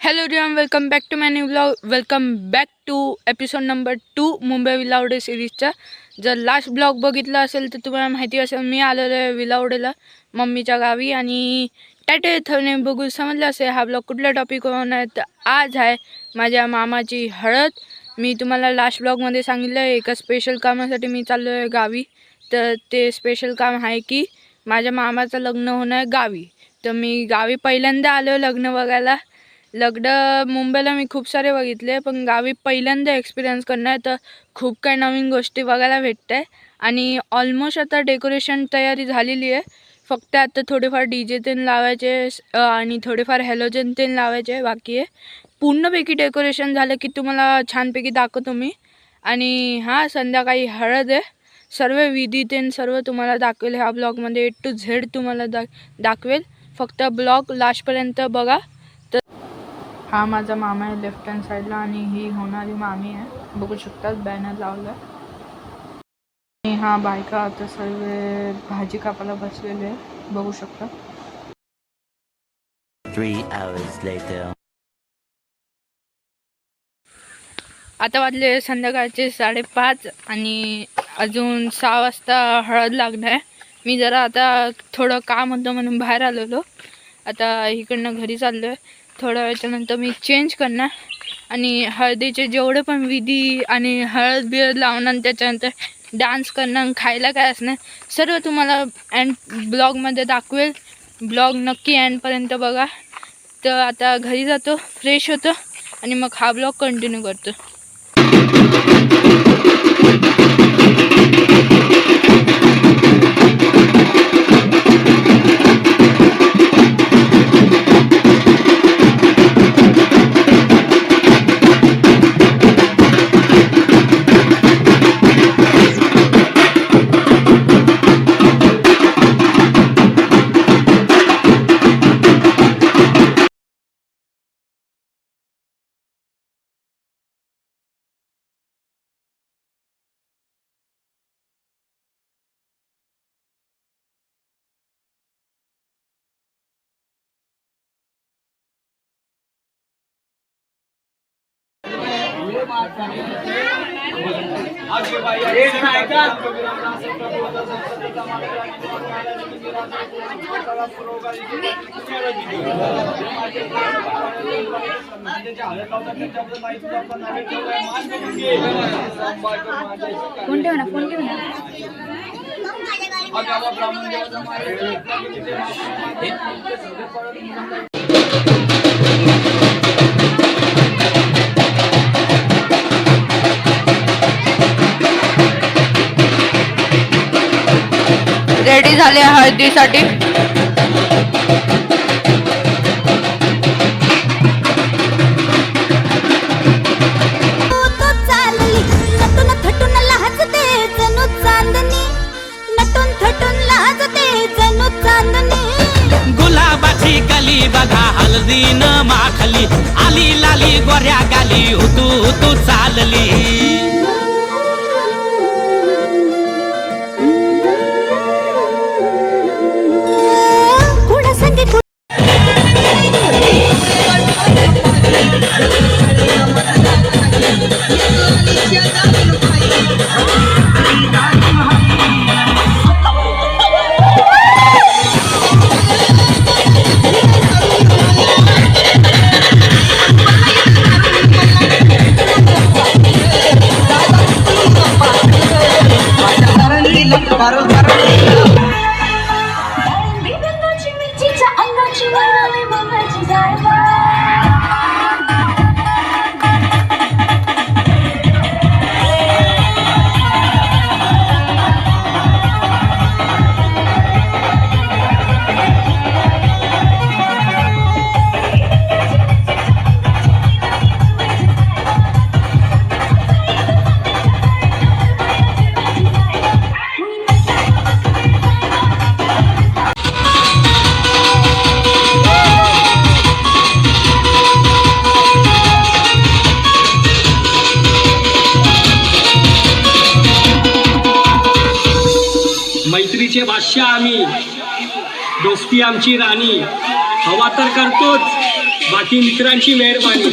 Hello everyone, welcome back to my new blog. Welcome back to episode number 2 Mumbai विलावडे सिरीजचा. जर last blog बघितला असेल तर तुम्हाला माहिती असेल मी आलेलो आहे विलावडेला मम्मीच्या गावी. आणि टायटल थंबनेल बघून समजलं असेल हा ब्लॉग कुठल्या टॉपिकवर होणार आहे. तर आज आहे माझ्या मामाची हळद. मी तुम्हाला लास्ट ब्लॉगमध्ये सांगितलं आहे एका स्पेशल कामासाठी मी चाललो आहे गावी. तर ते स्पेशल काम आहे की माझ्या मामाचं लग्न होणं आहे गावी. तर मी गावी पहिल्यांदा आलो लग्न बघायला. लग्न मुंबईला मी खूप सारे बघितले, पण गावी पहिल्यांदा एक्सपिरियन्स करणार. तर खूप काही नवीन गोष्टी बघायला भेटत आहे. आणि ऑलमोस्ट आता डेकोरेशन तयारी झालेली आहे. फक्त आता थोडेफार DJ तेन लावायचे आणि थोडेफार हॅलोजन तेन लावायचे बाकी आहे. पूर्णपैकी डेकोरेशन झालं की तुम्हाला छानपैकी दाखवतो मी. आणि हां, संध्याकाळी हळद आहे. सर्व विधी तेन सर्व तुम्हाला दाखवेल ह्या ब्लॉगमध्ये. A to Z तुम्हाला दाखवेल. फक्त ब्लॉग लास्टपर्यंत बघा. हा माझा मामा आहे लेफ्ट हँड साईडला आणि ही होणारी मामी आहे. बघू शकतात बॅनर लावला. आणि हा बायका आता सर्व भाजी कापायला बसलेले आहे, बघू शकता. 3 hours later. आता वाजले संध्याकाळचे 5:30 आणि अजून 6 वाजता हळद लागणार आहे. मी जरा आता थोडं काम होतं म्हणून बाहेर आलेलो. आता इकडनं घरी चाललो आहे. थोड्या वेळाच्यानंतर मी चेंज करणार आणि हळदीचे जेवढे पण विधी आणि हळद बिळद लावणार, त्याच्यानंतर डान्स करणार, खायला काय असणार सर्व तुम्हाला एंड ब्लॉगमध्ये दाखवेल. ब्लॉग नक्की एंडपर्यंत बघा. तर आता घरी जातो, फ्रेश होतो आणि मग हा ब्लॉग कंटिन्यू करतो. रेडी झाले हळदीसाठी. गुलाबाची कली बघा हळदीन माखली, आली लाली गोऱ्या गाली उतू चालली. मैत्रीचे बादशाह आम्ही, दोस्ती आमची राणी. हवा तर करतोच, बाकी मित्रांची मेहरबानी.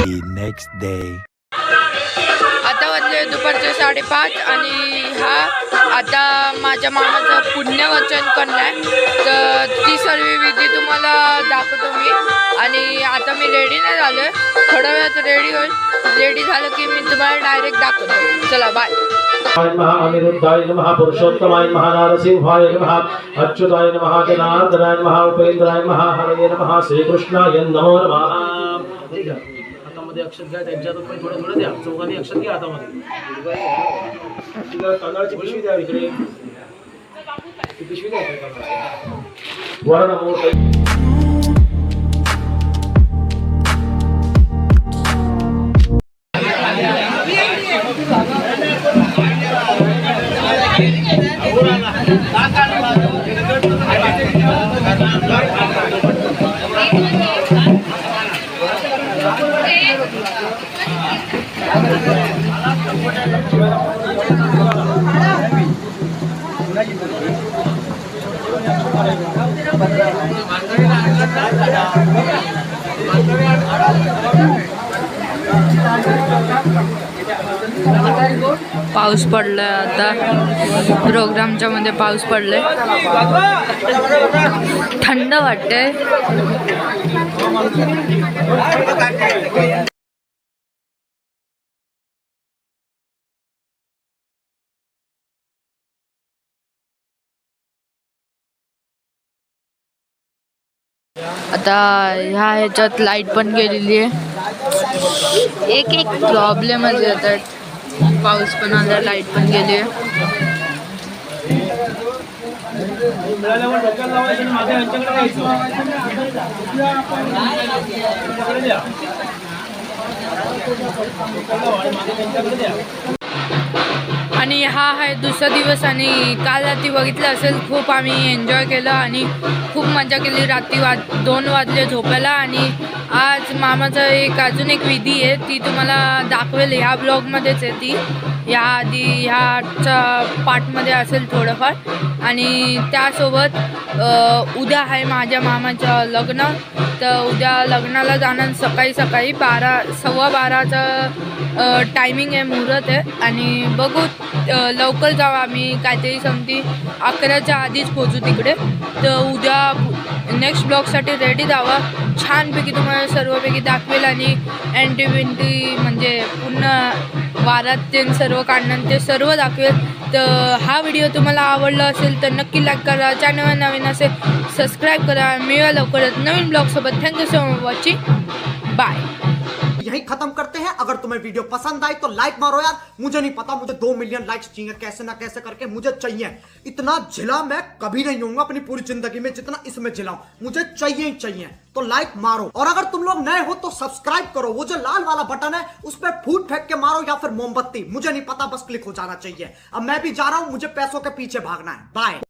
The next day. आता वाजले दुपारचे 5:30 आणि हा आता माझ्या मामाचं पुण्यवचन करणार तर ती सर्व विधी तुम्हाला दाखवतो मी. आणि आता मी रेडी नाही झालो आहे, थोड्या वेळात रेडी होईल. रेडी झालं की मी तुम्हाला डायरेक्ट दाखवतो. चला बाय. नमः अनिरुद्धाय नमः पुरुषोत्तमाय नमः नारसिंहाय नमः अच्युताय नमः जनार्दनाय नमः उपेंद्राय नमः हरये नमः श्रीकृष्णाय नमो नमः. ठीक आहे, हातामध्ये अक्षत घ्या, त्यांच्यातून पण थोडं थोडं द्या. चौघांनी अक्षत घ्या हातामध्ये. तांदळाची पिशवी द्या इकडे. ती पिशवी द्या तांदळाची. वरणमूर्ती पाऊस पडलाय आता प्रोग्रामच्या मध्ये पाऊस पडलाय, थंड वाटतंय. आता ह्या ह्याच्यात लाईट पण गेलेली आहे. एक प्रॉब्लेमच येतात, पाऊस पण आला, लाईट पण गेली आहे. आणि हा आहे दुसरा दिवस आणि काल रात्री बघितलं असेल खूप आम्ही एन्जॉय केलं आणि खूप मजा केली. रात्री 2 वाजले झोपायला. आणि आज मामाचं अजून एक विधी आहे, ती तुम्हाला दाखवेल ह्या ब्लॉगमध्येच आहे. ती याआधी ह्याच्या पार्टमध्ये असेल थोडंफार. आणि त्यासोबत उद्या आहे माझ्या मामाचं लग्न, तर उद्या लग्नाला जाणं सकाळी 12:15चं टायमिंग आहे, मुहूर्त आहे. आणि बघू लवकर जाऊ आम्ही, काहीतरी समती 11च्या आधीच पोचू तिकडे. तर उद्या नेक्स्ट ब्लॉगसाठी रेडी जावा, छानपैकी तुम्हाला सर्वपैकी दाखवेल. आणि एंट्री बिंट्री म्हणजे पूर्ण वारात ते सर्व काढणं ते सर्व दाखवेल. तर हा व्हिडिओ तुम्हाला आवडला असेल तर नक्की लाईक करा, चॅनलवर नवीन असेल सबस्क्राईब करा. मिळवा लवकरच नवीन ब्लॉगसोबत. Thank you so much watching, bye. यही खत्म करते हैं. अगर तुम्हें वीडियो पसंद आई तो लाइक मारो यार. मुझे नहीं पता, मुझे 2 मिलियन लाइक्स चाहिए, कैसे ना कैसे करके मुझे चाहिए. इतना झिला मैं कभी नहीं होऊंगा अपनी पूरी जिंदगी में जितना इसमें झिला हूं. मुझे चाहिए ही चाहिए. तो लाइक मारो, और अगर तुम लोग नए हो तो सब्सक्राइब करो. वो जो लाल वाला बटन है उस पर फूट फेंक के मारो या फिर मोमबत्ती, मुझे नहीं पता, बस क्लिक हो जाना चाहिए. अब मैं भी जा रहा हूं, मुझे पैसों के पीछे भागना है. बाय.